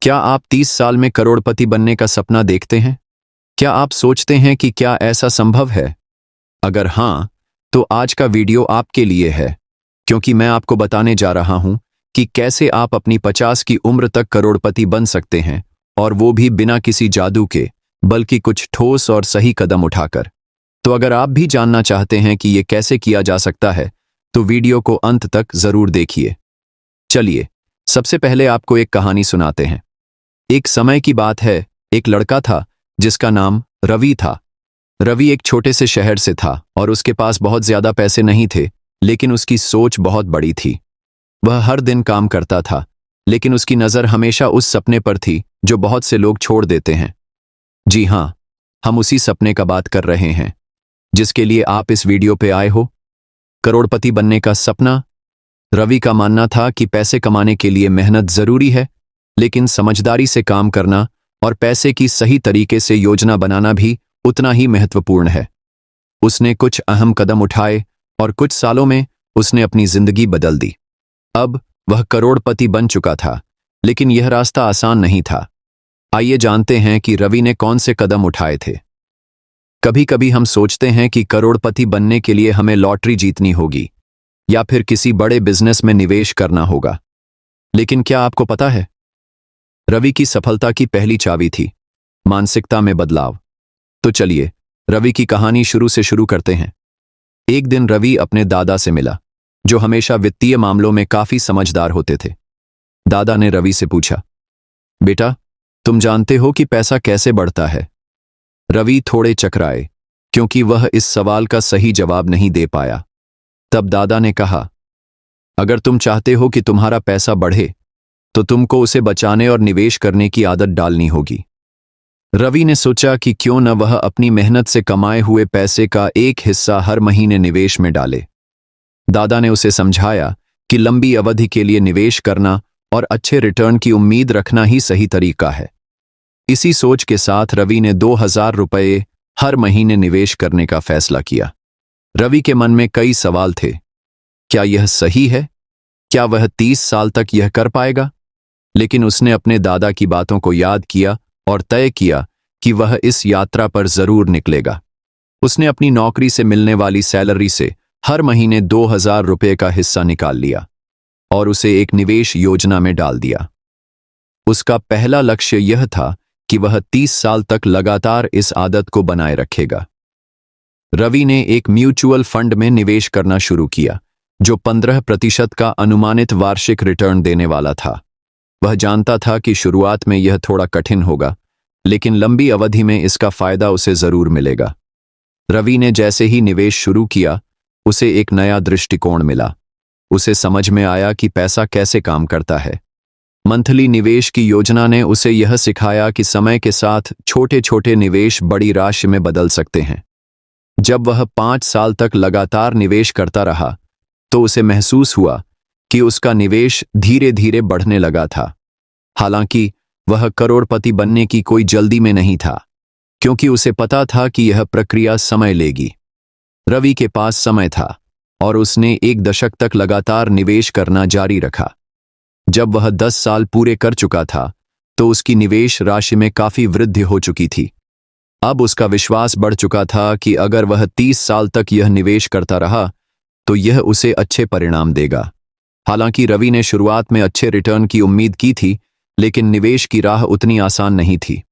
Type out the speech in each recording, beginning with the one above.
क्या आप 30 साल में करोड़पति बनने का सपना देखते हैं? क्या आप सोचते हैं कि क्या ऐसा संभव है? अगर हाँ, तो आज का वीडियो आपके लिए है, क्योंकि मैं आपको बताने जा रहा हूं कि कैसे आप अपनी 50 की उम्र तक करोड़पति बन सकते हैं, और वो भी बिना किसी जादू के, बल्कि कुछ ठोस और सही कदम उठाकर। तो अगर आप भी जानना चाहते हैं कि ये कैसे किया जा सकता है, तो वीडियो को अंत तक जरूर देखिए। चलिए, सबसे पहले आपको एक कहानी सुनाते हैं। एक समय की बात है, एक लड़का था जिसका नाम रवि था। रवि एक छोटे से शहर से था और उसके पास बहुत ज्यादा पैसे नहीं थे, लेकिन उसकी सोच बहुत बड़ी थी। वह हर दिन काम करता था, लेकिन उसकी नजर हमेशा उस सपने पर थी जो बहुत से लोग छोड़ देते हैं। जी हाँ, हम उसी सपने का बात कर रहे हैं जिसके लिए आप इस वीडियो पे आए हो। करोड़पति बनने का सपना। रवि का मानना था कि पैसे कमाने के लिए मेहनत जरूरी है, लेकिन समझदारी से काम करना और पैसे की सही तरीके से योजना बनाना भी उतना ही महत्वपूर्ण है। उसने कुछ अहम कदम उठाए और कुछ सालों में उसने अपनी जिंदगी बदल दी। अब वह करोड़पति बन चुका था, लेकिन यह रास्ता आसान नहीं था। आइए जानते हैं कि रवि ने कौन से कदम उठाए थे। कभी कभी हम सोचते हैं कि करोड़पति बनने के लिए हमें लॉटरी जीतनी होगी या फिर किसी बड़े बिजनेस में निवेश करना होगा। लेकिन क्या आपको पता है, रवि की सफलता की पहली चाबी थी मानसिकता में बदलाव। तो चलिए, रवि की कहानी शुरू से शुरू करते हैं। एक दिन रवि अपने दादा से मिला, जो हमेशा वित्तीय मामलों में काफी समझदार होते थे। दादा ने रवि से पूछा, बेटा, तुम जानते हो कि पैसा कैसे बढ़ता है? रवि थोड़े चकराए, क्योंकि वह इस सवाल का सही जवाब नहीं दे पाया। तब दादा ने कहा, अगर तुम चाहते हो कि तुम्हारा पैसा बढ़े, तो तुमको उसे बचाने और निवेश करने की आदत डालनी होगी। रवि ने सोचा कि क्यों न वह अपनी मेहनत से कमाए हुए पैसे का एक हिस्सा हर महीने निवेश में डाले। दादा ने उसे समझाया कि लंबी अवधि के लिए निवेश करना और अच्छे रिटर्न की उम्मीद रखना ही सही तरीका है। इसी सोच के साथ रवि ने 2000 रुपये हर महीने निवेश करने का फैसला किया। रवि के मन में कई सवाल थे। क्या यह सही है? क्या वह 30 साल तक यह कर पाएगा? लेकिन उसने अपने दादा की बातों को याद किया और तय किया कि वह इस यात्रा पर जरूर निकलेगा। उसने अपनी नौकरी से मिलने वाली सैलरी से हर महीने 2000 रुपये का हिस्सा निकाल लिया और उसे एक निवेश योजना में डाल दिया। उसका पहला लक्ष्य यह था कि वह 30 साल तक लगातार इस आदत को बनाए रखेगा। रवि ने एक म्यूचुअल फंड में निवेश करना शुरू किया, जो 15% का अनुमानित वार्षिक रिटर्न देने वाला था। वह जानता था कि शुरुआत में यह थोड़ा कठिन होगा, लेकिन लंबी अवधि में इसका फायदा उसे जरूर मिलेगा। रवि ने जैसे ही निवेश शुरू किया, उसे एक नया दृष्टिकोण मिला। उसे समझ में आया कि पैसा कैसे काम करता है। मंथली निवेश की योजना ने उसे यह सिखाया कि समय के साथ छोटे छोटे निवेश बड़ी राशि में बदल सकते हैं। जब वह 5 साल तक लगातार निवेश करता रहा, तो उसे महसूस हुआ कि उसका निवेश धीरे धीरे बढ़ने लगा था। हालांकि वह करोड़पति बनने की कोई जल्दी में नहीं था, क्योंकि उसे पता था कि यह प्रक्रिया समय लेगी। रवि के पास समय था और उसने 1 दशक तक लगातार निवेश करना जारी रखा। जब वह 10 साल पूरे कर चुका था, तो उसकी निवेश राशि में काफी वृद्धि हो चुकी थी। अब उसका विश्वास बढ़ चुका था कि अगर वह 30 साल तक यह निवेश करता रहा, तो यह उसे अच्छे परिणाम देगा। हालांकि रवि ने शुरुआत में अच्छे रिटर्न की उम्मीद की थी, लेकिन निवेश की राह उतनी आसान नहीं थी।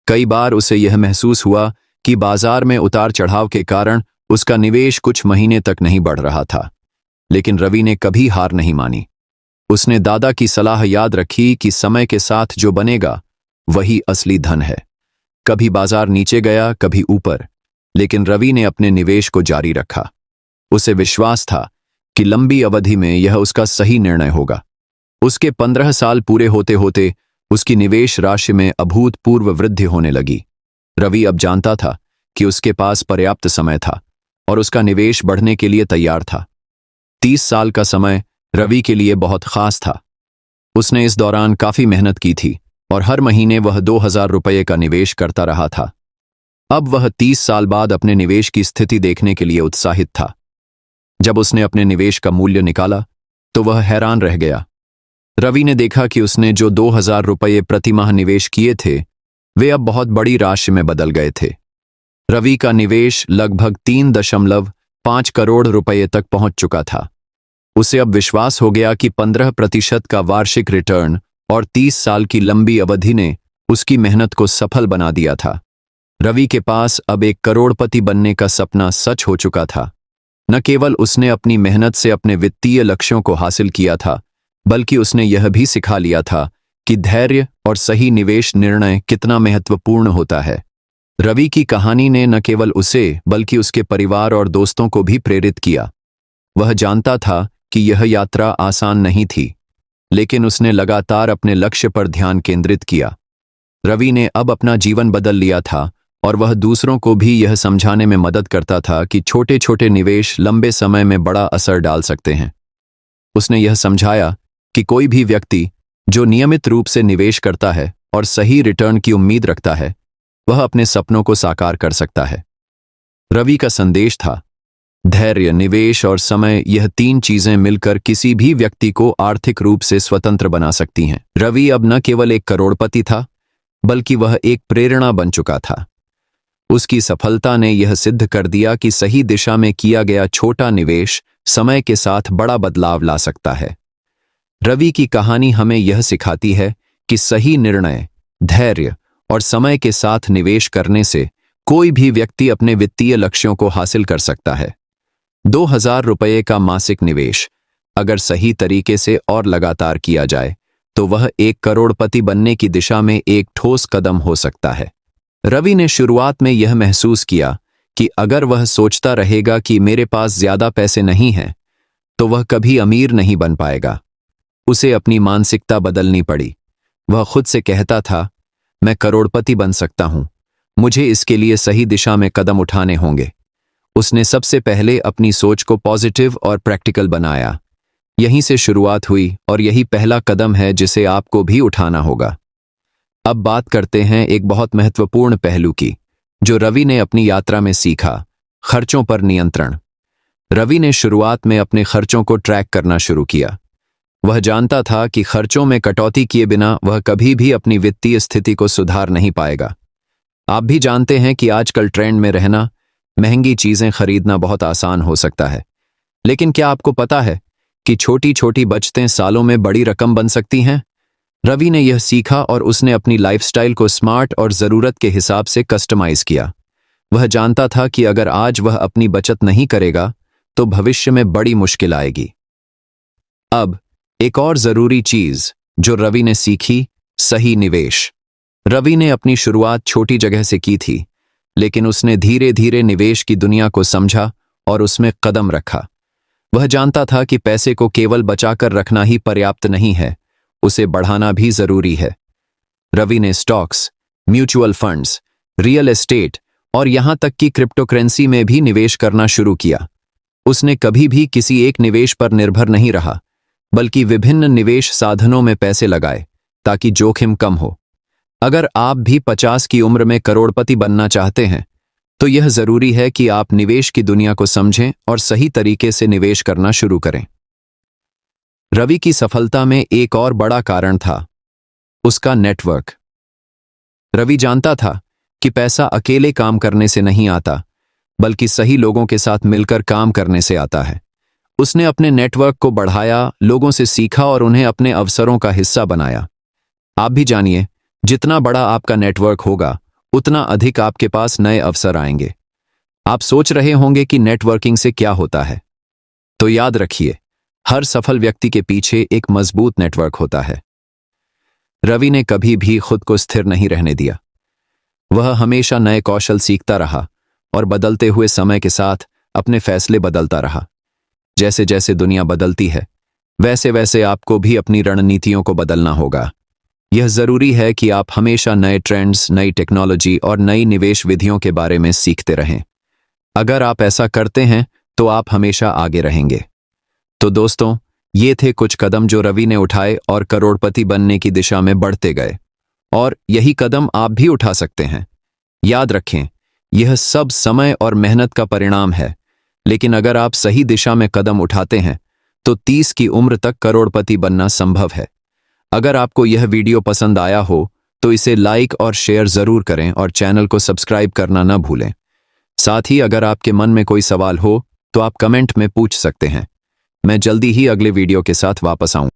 कई बार उसे यह महसूस हुआ कि बाजार में उतार चढ़ाव के कारण उसका निवेश कुछ महीने तक नहीं बढ़ रहा था। लेकिन रवि ने कभी हार नहीं मानी। उसने दादा की सलाह याद रखी कि समय के साथ जो बनेगा, वही असली धन है। कभी बाजार नीचे गया, कभी ऊपर, लेकिन रवि ने अपने निवेश को जारी रखा। उसे विश्वास था कि लंबी अवधि में यह उसका सही निर्णय होगा। उसके 15 साल पूरे होते होते उसकी निवेश राशि में अभूतपूर्व वृद्धि होने लगी। रवि अब जानता था कि उसके पास पर्याप्त समय था और उसका निवेश बढ़ने के लिए तैयार था। 30 साल का समय रवि के लिए बहुत खास था। उसने इस दौरान काफी मेहनत की थी और हर महीने वह 2000 रुपये का निवेश करता रहा था। अब वह 30 साल बाद अपने निवेश की स्थिति देखने के लिए उत्साहित था। जब उसने अपने निवेश का मूल्य निकाला, तो वह हैरान रह गया। रवि ने देखा कि उसने जो 2,000 रुपये प्रतिमाह निवेश किए थे वे अब बहुत बड़ी राशि में बदल गए थे। रवि का निवेश लगभग 3.5 करोड़ रुपये तक पहुंच चुका था। उसे अब विश्वास हो गया कि 15% का वार्षिक रिटर्न और 30 साल की लंबी अवधि ने उसकी मेहनत को सफल बना दिया था। रवि के पास अब एक करोड़पति बनने का सपना सच हो चुका था। न केवल उसने अपनी मेहनत से अपने वित्तीय लक्ष्यों को हासिल किया था, बल्कि उसने यह भी सिखा लिया था कि धैर्य और सही निवेश निर्णय कितना महत्वपूर्ण होता है। रवि की कहानी ने न केवल उसे बल्कि उसके परिवार और दोस्तों को भी प्रेरित किया। वह जानता था कि यह यात्रा आसान नहीं थी, लेकिन उसने लगातार अपने लक्ष्य पर ध्यान केंद्रित किया। रवि ने अब अपना जीवन बदल लिया था और वह दूसरों को भी यह समझाने में मदद करता था कि छोटे छोटे निवेश लंबे समय में बड़ा असर डाल सकते हैं। उसने यह समझाया कि कोई भी व्यक्ति जो नियमित रूप से निवेश करता है और सही रिटर्न की उम्मीद रखता है, वह अपने सपनों को साकार कर सकता है। रवि का संदेश था, धैर्य, निवेश और समय, यह 3 चीजें मिलकर किसी भी व्यक्ति को आर्थिक रूप से स्वतंत्र बना सकती हैं। रवि अब न केवल एक करोड़पति था, बल्कि वह एक प्रेरणा बन चुका था। उसकी सफलता ने यह सिद्ध कर दिया कि सही दिशा में किया गया छोटा निवेश समय के साथ बड़ा बदलाव ला सकता है। रवि की कहानी हमें यह सिखाती है कि सही निर्णय, धैर्य और समय के साथ निवेश करने से कोई भी व्यक्ति अपने वित्तीय लक्ष्यों को हासिल कर सकता है। 2,000 रुपये का मासिक निवेश अगर सही तरीके से और लगातार किया जाए तो वह 1 करोड़पति बनने की दिशा में एक ठोस कदम हो सकता है। रवि ने शुरुआत में यह महसूस किया कि अगर वह सोचता रहेगा कि मेरे पास ज्यादा पैसे नहीं हैं, तो वह कभी अमीर नहीं बन पाएगा। उसे अपनी मानसिकता बदलनी पड़ी। वह खुद से कहता था, मैं करोड़पति बन सकता हूं, मुझे इसके लिए सही दिशा में कदम उठाने होंगे। उसने सबसे पहले अपनी सोच को पॉजिटिव और प्रैक्टिकल बनाया। यहीं से शुरुआत हुई और यही पहला कदम है जिसे आपको भी उठाना होगा। अब बात करते हैं एक बहुत महत्वपूर्ण पहलू की, जो रवि ने अपनी यात्रा में सीखा, खर्चों पर नियंत्रण। रवि ने शुरुआत में अपने खर्चों को ट्रैक करना शुरू किया। वह जानता था कि खर्चों में कटौती किए बिना वह कभी भी अपनी वित्तीय स्थिति को सुधार नहीं पाएगा। आप भी जानते हैं कि आजकल ट्रेंड में रहना, महंगी चीजें खरीदना बहुत आसान हो सकता है, लेकिन क्या आपको पता है कि छोटी छोटी बचतें सालों में बड़ी रकम बन सकती हैं? रवि ने यह सीखा और उसने अपनी लाइफस्टाइल को स्मार्ट और जरूरत के हिसाब से कस्टमाइज किया। वह जानता था कि अगर आज वह अपनी बचत नहीं करेगा तो भविष्य में बड़ी मुश्किल आएगी। अब एक और जरूरी चीज जो रवि ने सीखी, सही निवेश। रवि ने अपनी शुरुआत छोटी जगह से की थी, लेकिन उसने धीरे धीरे निवेश की दुनिया को समझा और उसमें कदम रखा। वह जानता था कि पैसे को केवल बचाकर रखना ही पर्याप्त नहीं है, उसे बढ़ाना भी जरूरी है। रवि ने stocks, mutual funds, real estate और यहां तक कि क्रिप्टोकरेंसी में भी निवेश करना शुरू किया। उसने कभी भी किसी एक निवेश पर निर्भर नहीं रहा, बल्कि विभिन्न निवेश साधनों में पैसे लगाए ताकि जोखिम कम हो। अगर आप भी 50 की उम्र में करोड़पति बनना चाहते हैं, तो यह जरूरी है कि आप निवेश की दुनिया को समझें और सही तरीके से निवेश करना शुरू करें। रवि की सफलता में एक और बड़ा कारण था उसका नेटवर्क। रवि जानता था कि पैसा अकेले काम करने से नहीं आता, बल्कि सही लोगों के साथ मिलकर काम करने से आता है। उसने अपने नेटवर्क को बढ़ाया, लोगों से सीखा और उन्हें अपने अवसरों का हिस्सा बनाया। आप भी जानिए, जितना बड़ा आपका नेटवर्क होगा, उतना अधिक आपके पास नए अवसर आएंगे। आप सोच रहे होंगे कि नेटवर्किंग से क्या होता है, तो याद रखिए, हर सफल व्यक्ति के पीछे एक मजबूत नेटवर्क होता है। रवि ने कभी भी खुद को स्थिर नहीं रहने दिया। वह हमेशा नए कौशल सीखता रहा और बदलते हुए समय के साथ अपने फैसले बदलता रहा। जैसे जैसे दुनिया बदलती है, वैसे वैसे आपको भी अपनी रणनीतियों को बदलना होगा। यह जरूरी है कि आप हमेशा नए ट्रेंड्स, नई टेक्नोलॉजी और नई निवेश विधियों के बारे में सीखते रहें। अगर आप ऐसा करते हैं तो आप हमेशा आगे रहेंगे। तो दोस्तों, ये थे कुछ कदम जो रवि ने उठाए और करोड़पति बनने की दिशा में बढ़ते गए, और यही कदम आप भी उठा सकते हैं। याद रखें, यह सब समय और मेहनत का परिणाम है, लेकिन अगर आप सही दिशा में कदम उठाते हैं तो 30 की उम्र तक करोड़पति बनना संभव है। अगर आपको यह वीडियो पसंद आया हो तो इसे लाइक और शेयर जरूर करें और चैनल को सब्सक्राइब करना न भूलें। साथ ही अगर आपके मन में कोई सवाल हो तो आप कमेंट में पूछ सकते हैं। मैं जल्दी ही अगले वीडियो के साथ वापस आऊं।